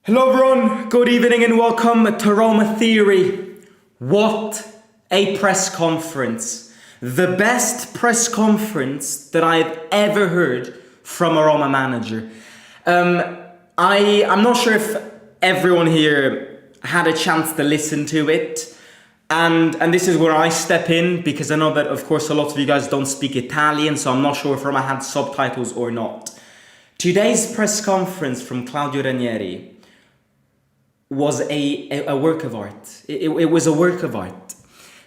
Hello everyone, good evening and welcome to Roma Theory. What a press conference. The best press conference that I've ever heard from a Roma manager. I'm not sure if everyone here had a chance to listen to it. And this is where I step in because I know that of course a lot of you guys don't speak Italian, so I'm not sure if Roma had subtitles or not. Today's press conference from Claudio Ranieri was a work of art. It was a work of art.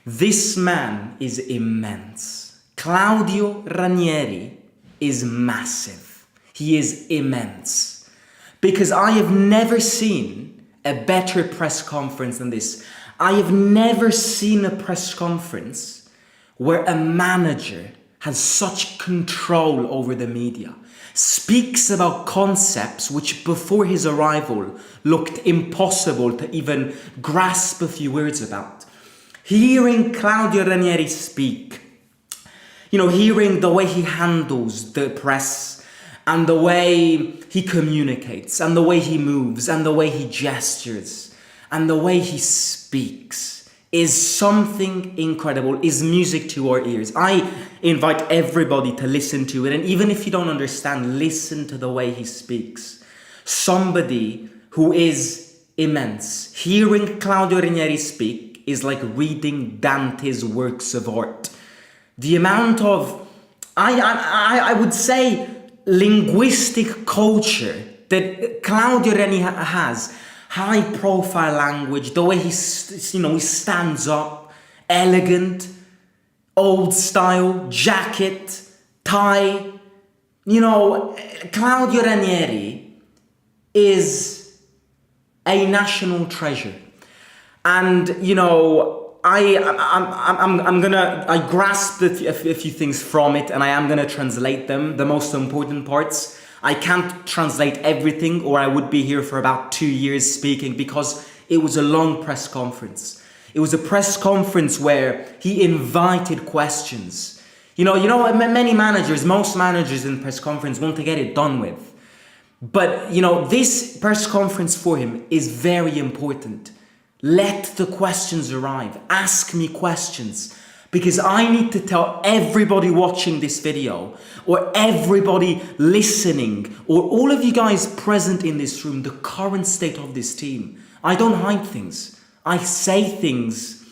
This man is immense. Claudio Ranieri is massive. He is immense. Because I have never seen a better press conference than this. I have never seen a press conference where a manager has such control over the media, speaks about concepts which before his arrival looked impossible to even grasp a few words about. Hearing Claudio Ranieri speak, hearing the way he handles the press and the way he communicates and the way he moves and the way he gestures and the way he speaks is something incredible, is music to our ears. I invite everybody to listen to it, and even if you don't understand, listen to the way he speaks. Somebody who is immense. Hearing Claudio Ranieri speak is like reading Dante's works of art. The amount of, I would say, linguistic culture that Claudio Ranieri has, high profile language, the way he stands up, elegant, old style, jacket, tie. Claudio Ranieri is a national treasure. And, I grasped a few things from it and I am gonna translate them, the most important parts. I can't translate everything or I would be here for about 2 years speaking because it was a long press conference. It was a press conference where he invited questions. Many managers, most managers in press conference want to get it done with. But, this press conference for him is very important. Let the questions arrive. Ask me questions. Because I need to tell everybody watching this video, or everybody listening, or all of you guys present in this room, the current state of this team. I don't hide things. I say things,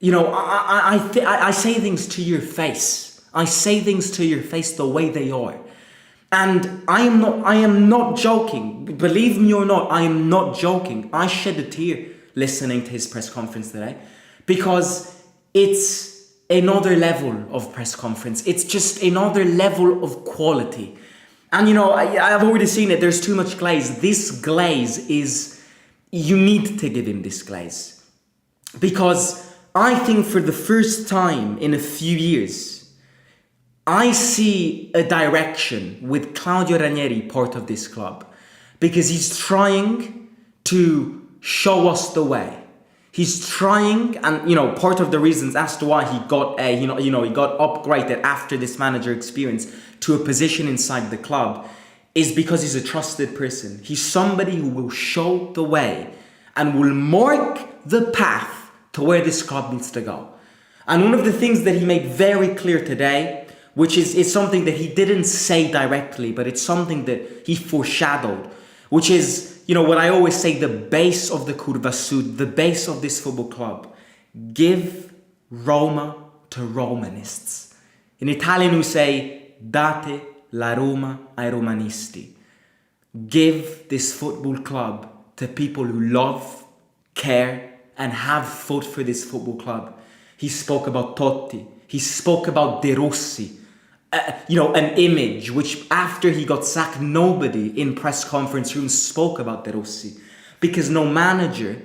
I say things to your face. I say things to your face the way they are. And I am not joking. Believe me or not, I am not joking. I shed a tear listening to his press conference today because it's another level of press conference. It's just another level of quality. And I've already seen it. There's too much glaze. This glaze you need to give him this glaze. Because I think for the first time in a few years, I see a direction with Claudio Ranieri part of this club. Because he's trying to show us the way. He's trying, and part of the reasons as to why he got he got upgraded after this manager experience to a position inside the club is because he's a trusted person. He's somebody who will show the way and will mark the path to where this club needs to go. And one of the things that he made very clear today, which is something that he didn't say directly, but it's something that he foreshadowed, which is what I always say, the base of the Curva Sud, the base of this football club. Give Roma to Romanists. In Italian we say, date la Roma ai Romanisti. Give this football club to people who love, care, and have fought for this football club. He spoke about Totti. He spoke about De Rossi. An image which after he got sacked, nobody in press conference rooms spoke about De Rossi because no manager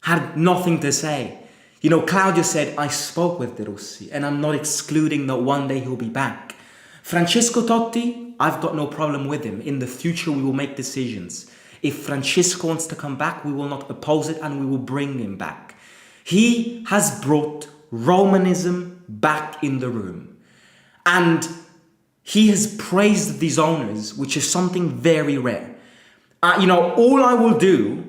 had nothing to say. Claudio said, I spoke with De Rossi and I'm not excluding that one day he'll be back. Francesco Totti, I've got no problem with him. In the future, we will make decisions. If Francesco wants to come back, we will not oppose it and we will bring him back. He has brought Romanism back in the room. And he has praised these owners, which is something very rare. All I will do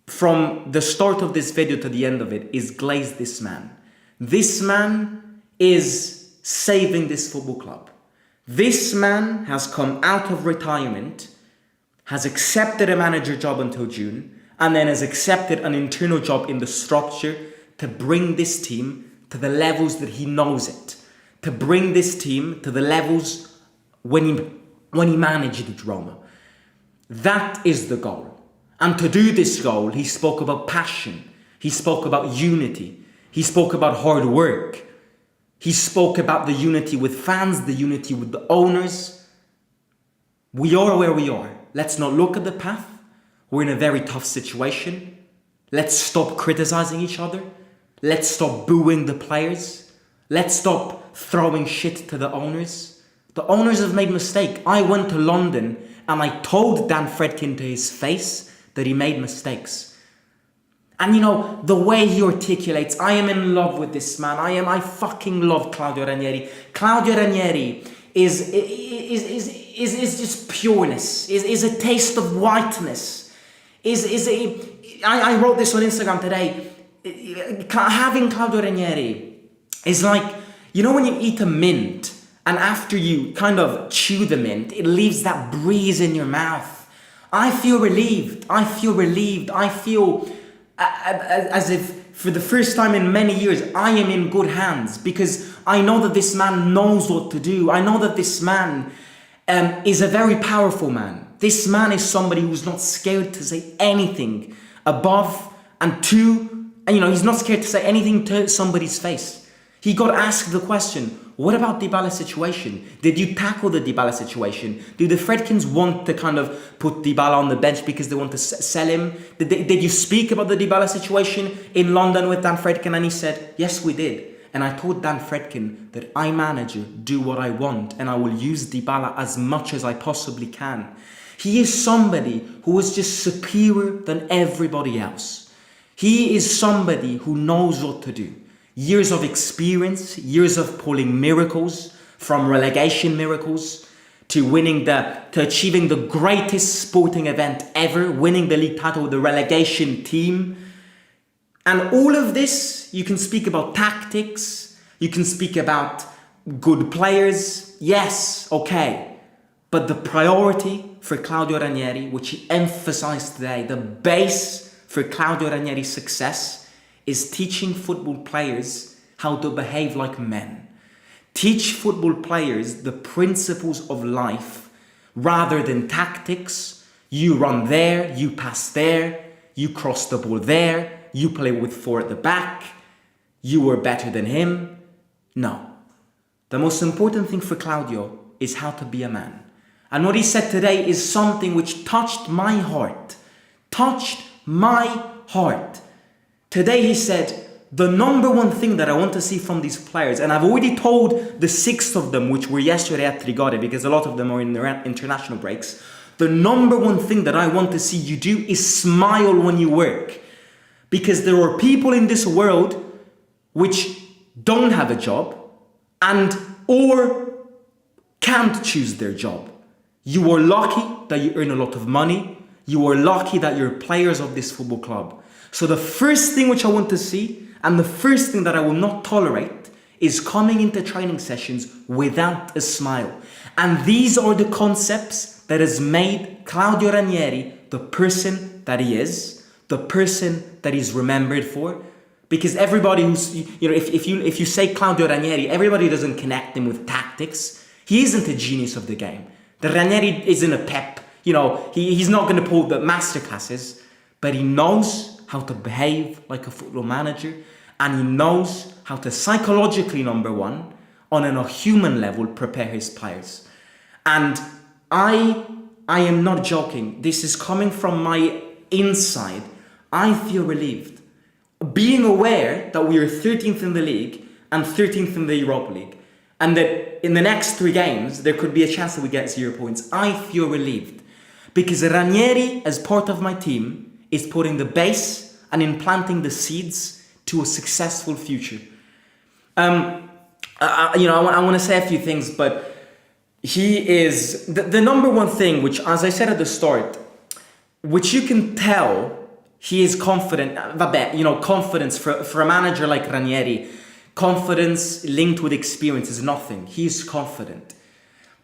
from the start of this video to the end of it is glaze this man. This man is saving this football club. This man has come out of retirement, has accepted a manager job until June, and then has accepted an internal job in the structure to bring this team to the levels that he knows it. To bring this team to the levels when he managed Roma. That is the goal. And to do this goal, he spoke about passion. He spoke about unity. He spoke about hard work. He spoke about the unity with fans, the unity with the owners. We are where we are. Let's not look at the path. We're in a very tough situation. Let's stop criticizing each other. Let's stop booing the players. Let's stop throwing shit to the owners. The owners have made mistakes. I went to London and I told Dan Fredkin to his face that he made mistakes. And the way he articulates, I am in love with this man. I fucking love Claudio Ranieri. Claudio Ranieri is just pureness, is a taste of whiteness. I wrote this on Instagram today. Having Claudio Ranieri is like, when you eat a mint and after you kind of chew the mint, it leaves that breeze in your mouth. I feel relieved. I feel as if for the first time in many years, I am in good hands because I know that this man knows what to do. I know that this man is a very powerful man. This man is somebody who's not scared to say anything above and to, he's not scared to say anything to somebody's face. He got asked the question, what about Dybala's situation? Did you tackle the Dybala situation? Do the Fredkins want to kind of put Dybala on the bench because they want to sell him? Did you speak about the Dybala situation in London with Dan Fredkin? And he said, yes, we did. And I told Dan Fredkin that I, manager, do what I want and I will use Dybala as much as I possibly can. He is somebody who is just superior than everybody else. He is somebody who knows what to do. Years of experience, years of pulling miracles, from relegation miracles to achieving the greatest sporting event ever, winning the league title with the relegation team. And all of this, you can speak about tactics, you can speak about good players, yes, okay. But the priority for Claudio Ranieri, which he emphasized today, the base for Claudio Ranieri's success is teaching football players how to behave like men. Teach football players the principles of life rather than tactics. You run there, you pass there, you cross the ball there, you play with 4 at the back, you were better than him. No. The most important thing for Claudio is how to be a man. And what he said today is something which touched my heart. Touched my heart. Today he said, the number one thing that I want to see from these players, and I've already told the 6 of them, which were yesterday at Trigore, because a lot of them are in their international breaks, the number one thing that I want to see you do is smile when you work. Because there are people in this world which don't have a job and or can't choose their job. You are lucky that you earn a lot of money. You are lucky that you're players of this football club. So the first thing which I want to see and the first thing that I will not tolerate is coming into training sessions without a smile. And these are the concepts that has made Claudio Ranieri the person that he is, the person that he's remembered for. Because everybody who's, if you say Claudio Ranieri, everybody doesn't connect him with tactics. He isn't a genius of the game. The Ranieri isn't a Pep. He's not going to pull the masterclasses, but he knows how to behave like a football manager, and he knows how to psychologically, number one, on a human level, prepare his players. And I am not joking. This is coming from my inside. I feel relieved. Being aware that we are 13th in the league and 13th in the Europa League, and that in the next 3 games, there could be a chance that we get 0 points. I feel relieved. Because Ranieri, as part of my team, is putting the base and implanting the seeds to a successful future. I want to say a few things, but he is the number one thing, which, as I said at the start, which you can tell he is confident. Vabbè, confidence for a manager like Ranieri, confidence linked with experience is nothing. He's confident.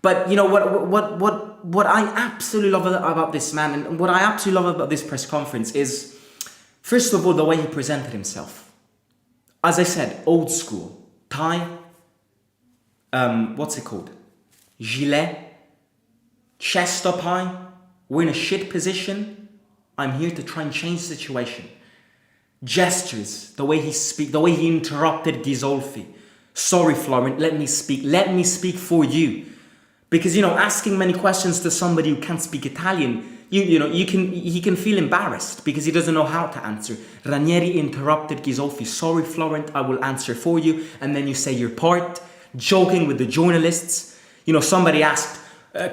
But what I absolutely love about this man, and what I absolutely love about this press conference is, first of all, the way he presented himself. As I said, old school. Tie, what's it called? Gilet, chest up high. We're in a shit position. I'm here to try and change the situation. Gestures, the way he speak, the way he interrupted Ghisolfi. Sorry, Florent, let me speak for you. Because, asking many questions to somebody who can't speak Italian, he can feel embarrassed because he doesn't know how to answer. Ranieri interrupted Ghisolfi. Sorry, Florent, I will answer for you. And then you say your part, joking with the journalists. Somebody asked,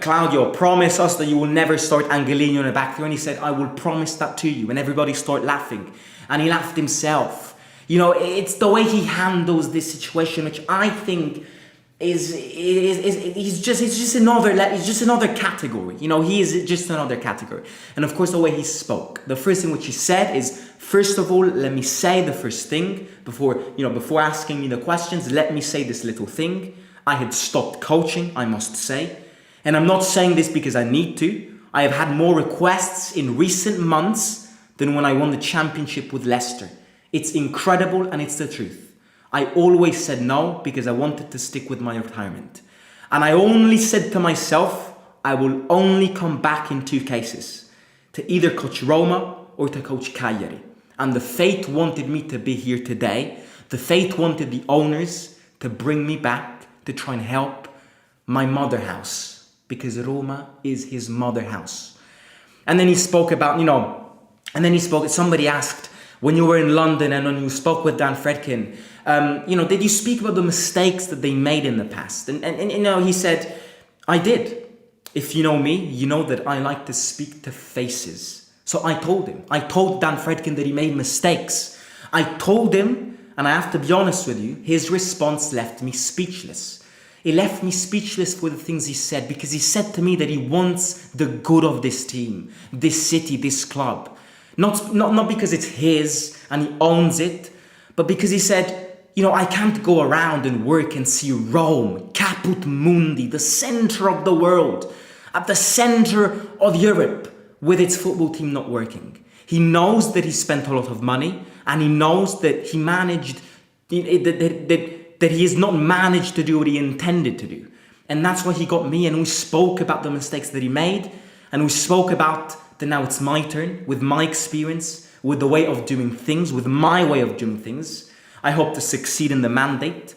Claudio, promise us that you will never start Angelino in the back there. And he said, I will promise that to you. And everybody started laughing. And he laughed himself. It's the way he handles this situation, which I think he's just another category. He is just another category. And of course, the way he spoke. The first thing which he said is, first of all, let me say the first thing before asking me the questions. Let me say this little thing. I had stopped coaching, I must say. And I'm not saying this because I need to. I have had more requests in recent months than when I won the championship with Leicester. It's incredible and it's the truth. I always said no because I wanted to stick with my retirement. And I only said to myself, I will only come back in 2 cases. To either coach Roma or to coach Cagliari. And the fate wanted me to be here today. The fate wanted the owners to bring me back to try and help my mother house. Because Roma is his mother house. And then he spoke about, somebody asked, when you were in London and when you spoke with Dan Fredkin, did you speak about the mistakes that they made in the past? And he said, I did. If you know me, you know that I like to speak to faces. So I told Dan Fredkin that he made mistakes. I told him, and I have to be honest with you, his response left me speechless. It left me speechless for the things he said, because he said to me that he wants the good of this team, this city, this club. Not because it's his and he owns it, but because he said, I can't go around and work and see Rome, caput mundi, the center of the world, at the center of Europe, with its football team not working. He knows that he spent a lot of money, and he knows that he managed, that he has not managed to do what he intended to do. And that's why he got me, and we spoke about the mistakes that he made, and we spoke about that now it's my turn, with my experience, with the way of doing things, with my way of doing things. I hope to succeed in the mandate.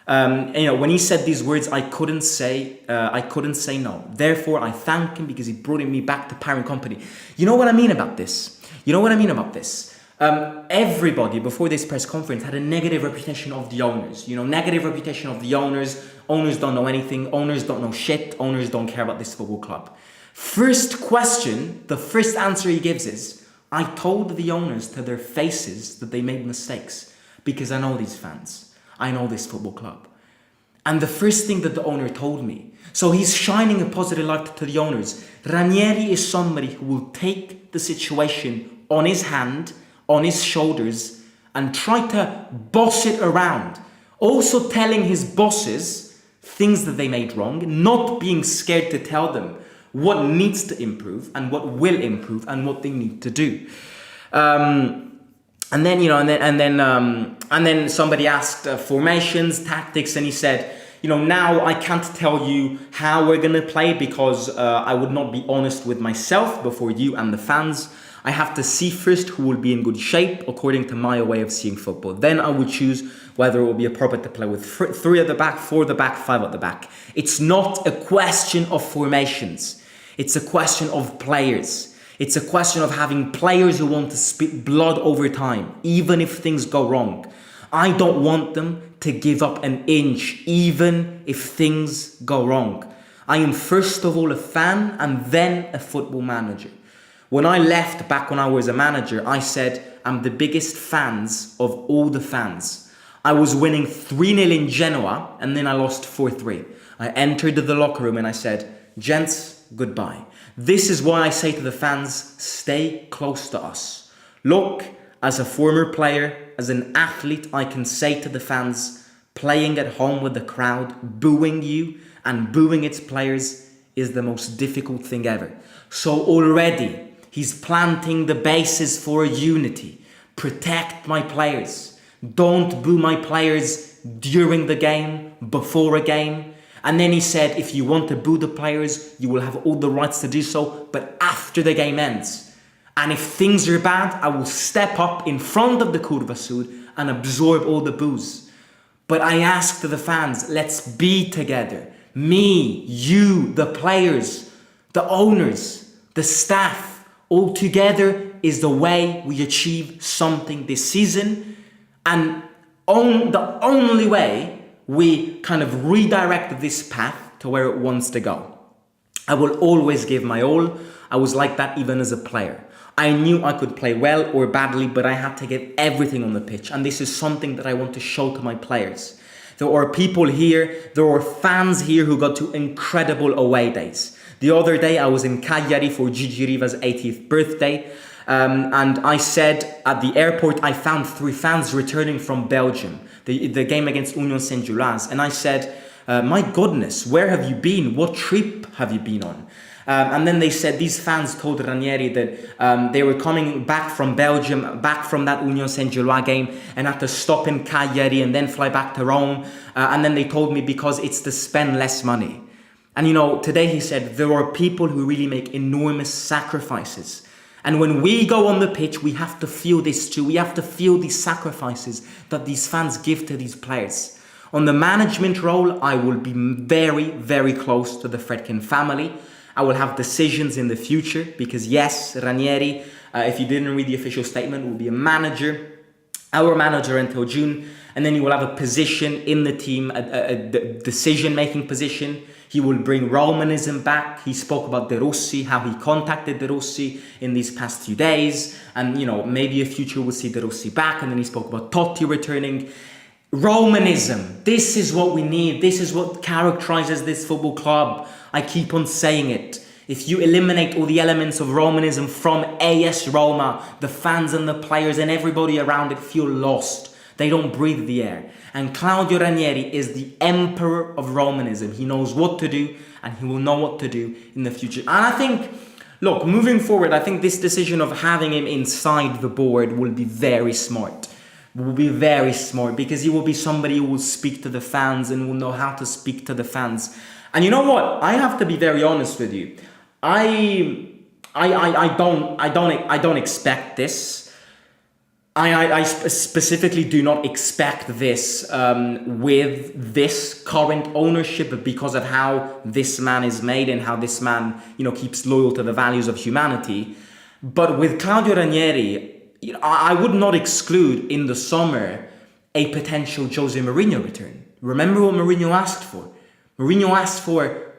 When he said these words, I couldn't say no. Therefore, I thank him because he brought me back to parent company. You know what I mean about this? Everybody before this press conference had a negative reputation of the owners. Negative reputation of the owners. Owners don't know anything. Owners don't know shit. Owners don't care about this football club. First question, the first answer he gives is, I told the owners to their faces that they made mistakes because I know these fans. I know this football club. And the first thing that the owner told me, so he's shining a positive light to the owners. Ranieri is somebody who will take the situation on his hand, on his shoulders, and try to boss it around. Also telling his bosses things that they made wrong, not being scared to tell them what needs to improve and what will improve and what they need to do. And then somebody asked formations, tactics, and he said, now I can't tell you how we're gonna play because I would not be honest with myself before you and the fans. I have to see first who will be in good shape according to my way of seeing football. Then I will choose whether it will be appropriate to play with 3 at the back, 4 at the back, 5 at the back. It's not a question of formations. It's a question of players. It's a question of having players who want to spit blood over time, even if things go wrong. I don't want them to give up an inch, even if things go wrong. I am first of all a fan and then a football manager. When I left back when I was a manager, I said, I'm the biggest fans of all the fans. I was winning 3-0 in Genoa and then I lost 4-3. I entered the locker room and I said, gents, goodbye. This is why I say to the fans, stay close to us. Look, as a former player, as an athlete, I can say to the fans, playing at home with the crowd, booing you and booing its players is the most difficult thing ever. So already, he's planting the basis for a unity. Protect my players. Don't boo my players during the game, before a game. And then he said, if you want to boo the players, you will have all the rights to do so, but after the game ends. And if things are bad, I will step up in front of the Curva Sud and absorb all the boos. But I ask to the fans, let's be together. Me, you, the players, the owners, the staff, all together is the way we achieve something this season. And the only way we kind of redirect this path to where it wants to go. I will always give my all. I was like that even as a player. I knew I could play well or badly, but I had to give everything on the pitch. And this is something that I want to show to my players. There are people here, there are fans here who got to incredible away days. The other day I was in Cagliari for Gigi Riva's 80th birthday. And I said at the airport, I found 3 fans returning from Belgium, the game against Union Saint-Gilloise. And I said, my goodness, where have you been? What trip have you been on? And then they said, these fans told Ranieri that they were coming back from Belgium, back from that Union Saint-Gilloise game, and had to stop in Cagliari and then fly back to Rome. And then they told me because it's to spend less money. And you know, today he said, there are people who really make enormous sacrifices. And when we go on the pitch, we have to feel this too. We have to feel these sacrifices that these fans give to these players. On the management role, I will be very, very close to the Fredkin family. I will have decisions in the future because yes, Ranieri, if you didn't read the official statement, will be a manager, our manager until June. And then he will have a position in the team, a decision-making position. He will bring Romanism back. He spoke about De Rossi, how he contacted De Rossi in these past few days. And, you know, maybe a future will see De Rossi back. And then he spoke about Totti returning. Romanism. This is what we need. This is what characterizes this football club. I keep on saying it. If you eliminate all the elements of Romanism from AS Roma, the fans and the players and everybody around it feel lost. They don't breathe the air. And Claudio Ranieri is the emperor of Romanism. He knows what to do and he will know what to do in the future. And I think, look, moving forward, I think this decision of having him inside the board will be very smart. Will be very smart because he will be somebody who will speak to the fans and will know how to speak to the fans. And you know what? I have to be very honest with you. I don't expect this. I specifically do not expect this with this current ownership because of how this man is made and how this man, you know, keeps loyal to the values of humanity. But with Claudio Ranieri, you know, I would not exclude in the summer a potential Jose Mourinho return. Remember what Mourinho asked for? Mourinho asked for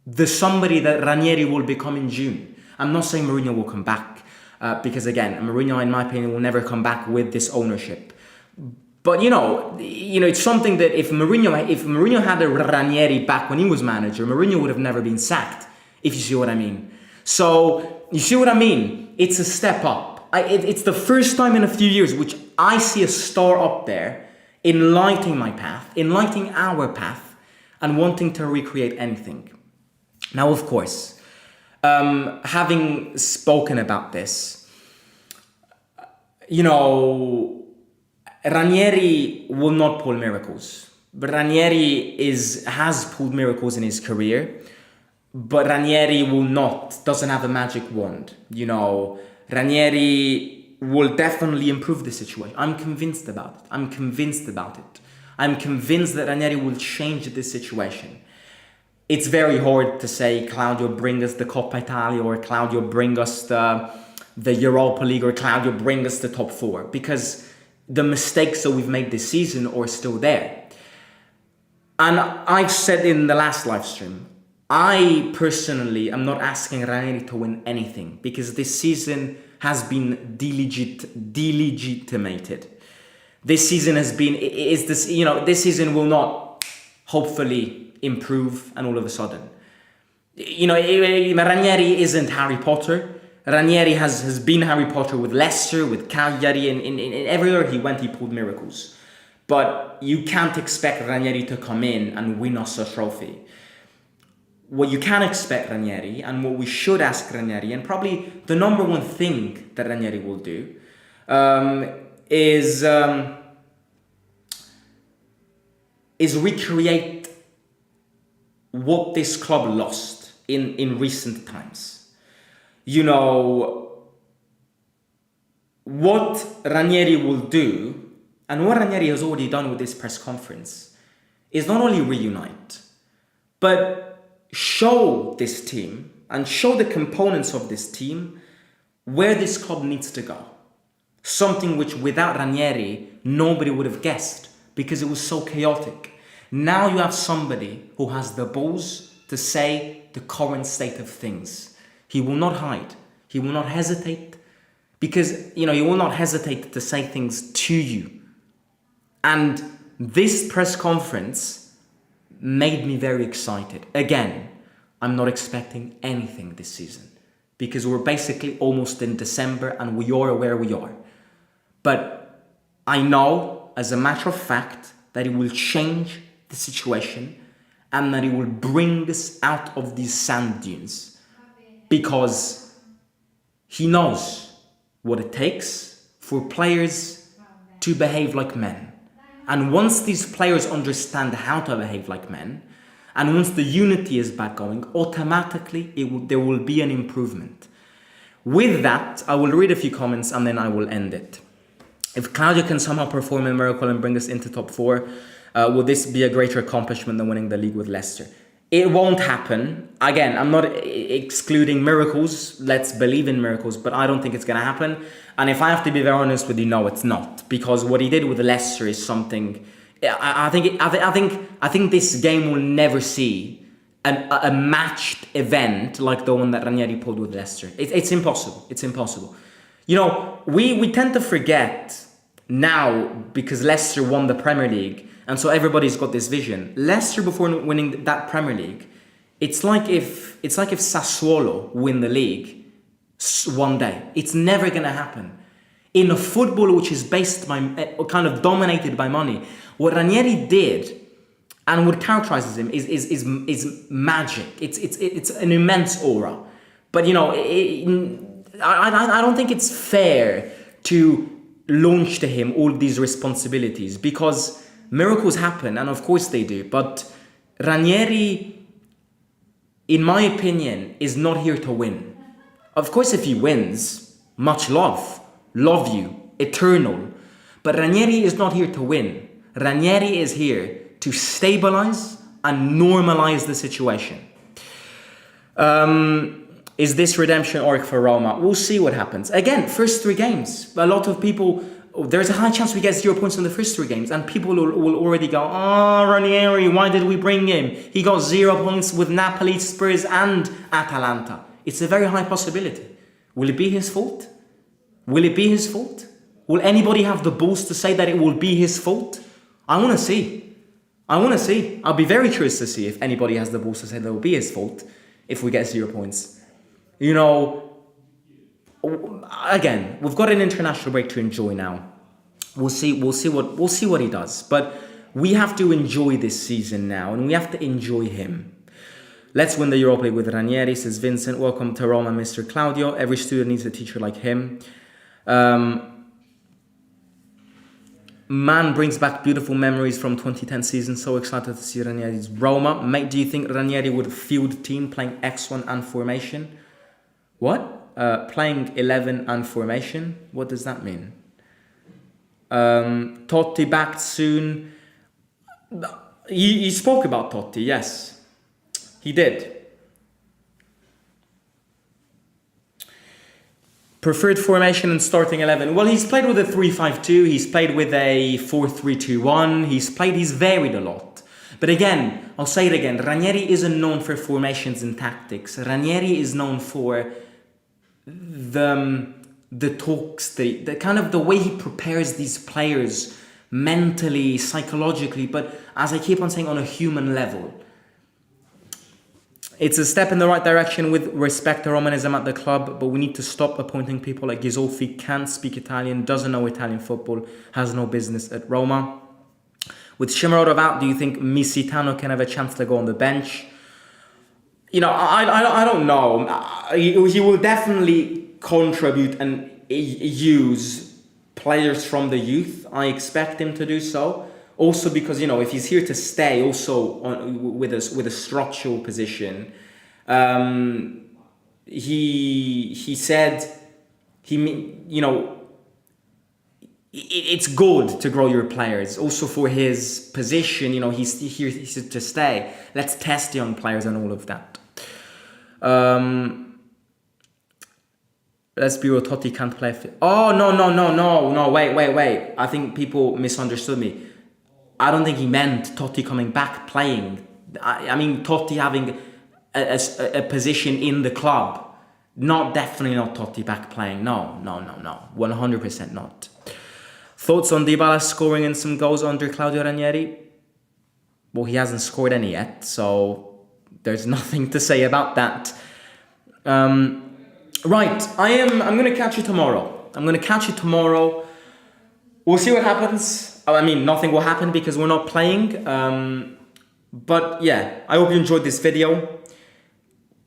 the somebody that Ranieri will become in June. I'm not saying Mourinho will come back. Because again, Mourinho, in my opinion, will never come back with this ownership. But you know, it's something that if Mourinho had a Ranieri back when he was manager, Mourinho would have never been sacked. If you see what I mean. So you see what I mean? It's a step up. It's the first time in a few years which I see a star up there, enlightening my path, enlightening our path, and wanting to recreate anything. Now, of course. Having spoken about this, you know, Ranieri will not pull miracles. But Ranieri has pulled miracles in his career. But Ranieri doesn't have a magic wand. You know, Ranieri will definitely improve the situation. I'm convinced about it. I'm convinced that Ranieri will change this situation. It's very hard to say, Claudio, bring us the Coppa Italia, or Claudio, bring us the Europa League, or Claudio, bring us the top 4, because the mistakes that we've made this season are still there. And I've said in the last live stream, I personally am not asking Ranieri to win anything, because this season has been delegitimated. This season this season will not, hopefully, improve and all of a sudden. Ranieri isn't Harry Potter. Ranieri has been Harry Potter with Leicester, with Cagliari, and in everywhere he went, he pulled miracles. But you can't expect Ranieri to come in and win us a trophy. What you can expect Ranieri, and what we should ask Ranieri, and probably the number one thing that Ranieri will do, is recreate what this club lost in recent times. What Ranieri will do, and what Ranieri has already done with this press conference, is not only reunite, but show this team and show the components of this team where this club needs to go. Something which without Ranieri, nobody would have guessed because it was so chaotic. Now you have somebody who has the balls to say the current state of things. He will not hide. He will not hesitate because, he will not hesitate to say things to you. And this press conference made me very excited. Again, I'm not expecting anything this season because we're basically almost in December and we are where we are. But I know, as a matter of fact, that it will change the situation and that it will bring us out of these sand dunes because he knows what it takes for players to behave like men. And once these players understand how to behave like men, and once the unity is back going, automatically there will be an improvement. With that, I will read a few comments and then I will end it. If Claudio can somehow perform a miracle and bring us into top 4, will this be a greater accomplishment than winning the league with Leicester? It won't happen. Again, I'm not excluding miracles. Let's believe in miracles, but I don't think it's going to happen. And if I have to be very honest with you, no, it's not. Because what he did with Leicester is something... I think this game will never see a matched event like the one that Ranieri pulled with Leicester. It's impossible. It's impossible. We tend to forget now because Leicester won the Premier League, and so everybody's got this vision. Leicester, before winning that Premier League, it's like if Sassuolo win the league one day. It's never going to happen. In a football which is based by kind of dominated by money, what Ranieri did and what characterizes him is magic. It's an immense aura. But I don't think it's fair to launch to him all these responsibilities because miracles happen, and of course they do. But Ranieri, in my opinion, is not here to win. Of course, if he wins, much love you, eternal. But Ranieri is not here to win. Ranieri is here to stabilize and normalize the situation. Is this redemption arc for Roma? We'll see what happens. Again, first 3 games. A lot of people, there's a high chance we get 0 points in the first 3 games. And people will already go, Ranieri, why did we bring him? He got 0 points with Napoli, Spurs and Atalanta. It's a very high possibility. Will it be his fault? Will it be his fault? Will anybody have the balls to say that it will be his fault? I want to see. I'll be very curious to see if anybody has the balls to say that it will be his fault if we get 0 points. Again, we've got an international break to enjoy now. We'll see what he does. But we have to enjoy this season now, and we have to enjoy him. Let's win the Europa League with Ranieri, says Vincent. Welcome to Roma, Mr. Claudio. Every student needs a teacher like him. Man brings back beautiful memories from 2010 season. So excited to see Ranieri's Roma. Mate, do you think Ranieri would field team playing X1 and formation? What? Playing 11 and formation? What does that mean? Totti back soon. He spoke about Totti, yes. He did. Preferred formation and starting 11. Well, he's played with a 3-5-2. He's played with a 4-3-2-1. He's varied a lot. But again, I'll say it again. Ranieri isn't known for formations and tactics. Ranieri is known for the talks, the kind of the way he prepares these players mentally, psychologically, but as I keep on saying, on a human level. It's a step in the right direction with respect to Romanism at the club, but we need to stop appointing people like Ghisolfi, can't speak Italian, doesn't know Italian football, has no business at Roma. With Shimarotov out, do you think Misitano can have a chance to go on the bench? You know, I don't know. He will definitely contribute and use players from the youth. I expect him to do so. Also because, you know, if he's here to stay, also with a structural position, he said, you know, it's good to grow your players. Also for his position, you know, he's here to stay. Let's test young players and all of that. Let's be real, Totti can't play. Oh, no, wait. I think people misunderstood me. I don't think he meant Totti coming back playing. I mean Totti having a position in the club. Definitely not Totti back playing. No. 100% not. Thoughts on Dybala scoring in some goals under Claudio Ranieri? Well, he hasn't scored any yet, so there's nothing to say about that. Right, I'm gonna catch you tomorrow. We'll see what happens. I mean, nothing will happen because we're not playing. But yeah, I hope you enjoyed this video.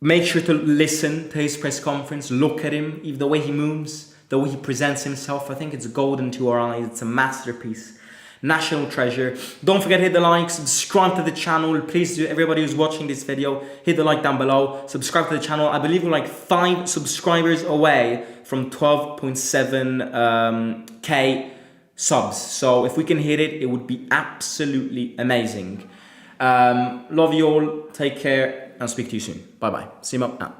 Make sure to listen to his press conference. Look at him, the way he moves, the way he presents himself. I think it's golden to our eyes. It's a masterpiece. National treasure. Don't forget to hit the like, subscribe to the channel. Please do, everybody who's watching this video, hit the like down below, subscribe to the channel. I believe we're like 5 subscribers away from 12.7k subs. So if we can hit it, it would be absolutely amazing. Love you all. Take care. I'll speak to you soon. Bye bye. See you out now.